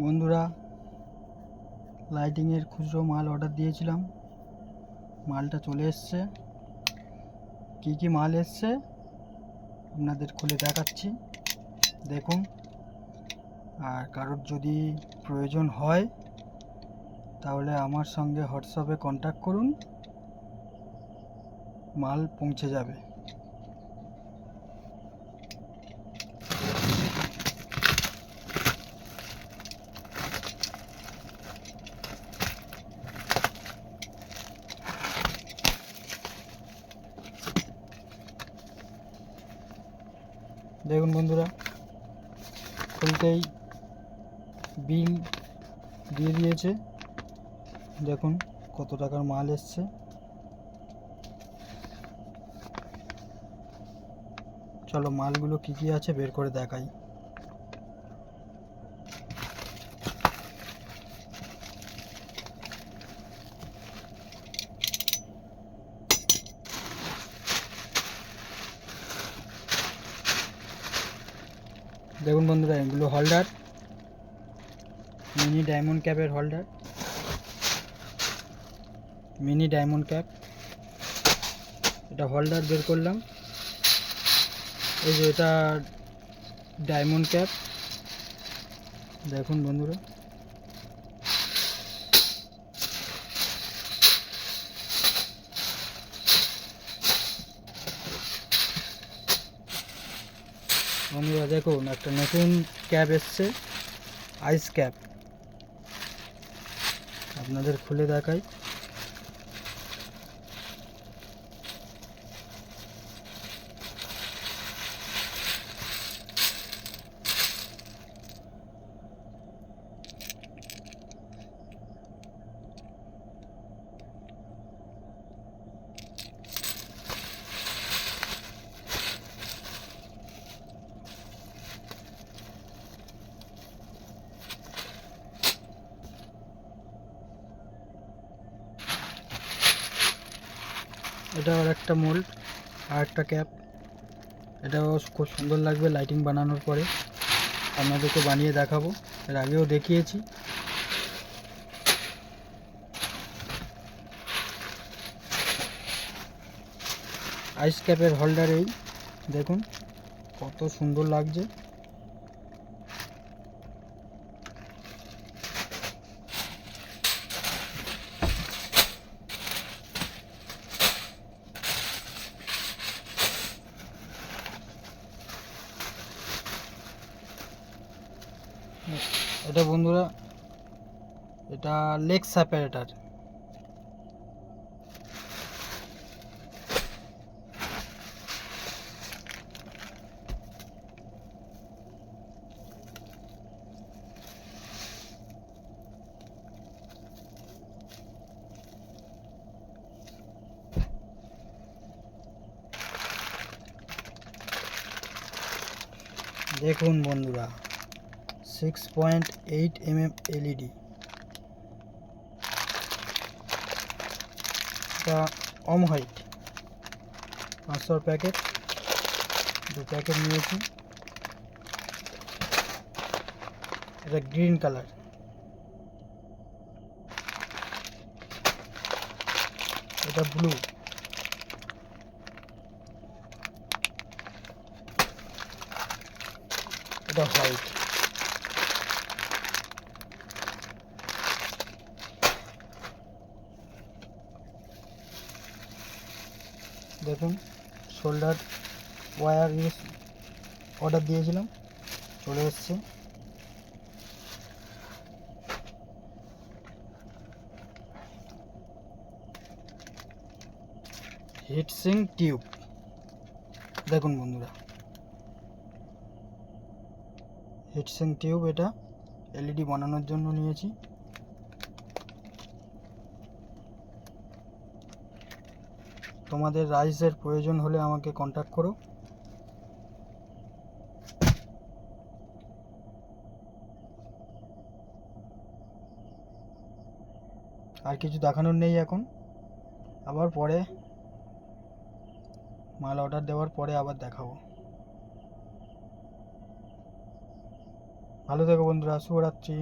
বন্ধুরা, লাইটিংয়ের খুচরো মাল অর্ডার দিয়েছিলাম, মালটা চলে এসছে। কি কি মাল এসছে আপনাদের খুলে দেখাচ্ছি, দেখুন। আর কারোর যদি প্রয়োজন হয় তাহলে আমার সঙ্গে হোয়াটসঅ্যাপে কন্ট্যাক্ট করুন, মাল পৌঁছে যাবে। দেখুন বন্ধুরা, খুলতেই বিল দিয়ে দিয়েছে। দেখুন কত টাকার মাল এসছে। চলো মালগুলো কি কি আছে বের করে দেখাই। দেখুন বন্ধুরা, এগুলো হোল্ডার, মিনি ডায়মন্ড ক্যাপের হোল্ডার, মিনি ডায়মন্ড ক্যাপ। এটা হোল্ডার বের করলাম, এই যে এটা ডায়মন্ড ক্যাপ। দেখুন বন্ধুরা, দেখুন একটা নতুন ক্যাপ এসছে, আইস ক্যাপ। আপনাদের খুলে দেখাই। এটা আর একটা মোল্ড, আর একটা ক্যাপ। এটাও খুব সুন্দর লাগবে লাইটিং বানানোর পরে। আপনাদেরকে বানিয়ে দেখাবো, এর আগেও দেখিয়েছি। আইস ক্যাপের হোল্ডার এই দেখুন কত সুন্দর লাগছে। এটা বন্ধুরা, এটা লেক্স অ্যাপারেটার। দেখুন বন্ধুরা, 6.8 mm LED। এটা অম হোয়াইট 500 প্যাকেট, 2 প্যাকেট নিয়েছি। এটা গ্রিন কালার, এটা ব্লু, এটা হোয়াইট। দেখুন শোল্ডার ওয়্যার অর্ডার দিয়েছিলাম, চলে এসছে। হিটসিং টিউব দেখুন বন্ধুরা, হিটসিং টিউব। এটা LED বানানোর জন্য নিয়েছি। তোমাদের রাইসের প্রয়োজন হলে আমাকে কন্ট্যাক্ট করো। আর কিছু দেখানোর নেই এখন, আবার পরে মাল অর্ডার দেওয়ার পরে আবার দেখাবো। ভালো থেকো বন্ধুরা, শুভরাত্রি।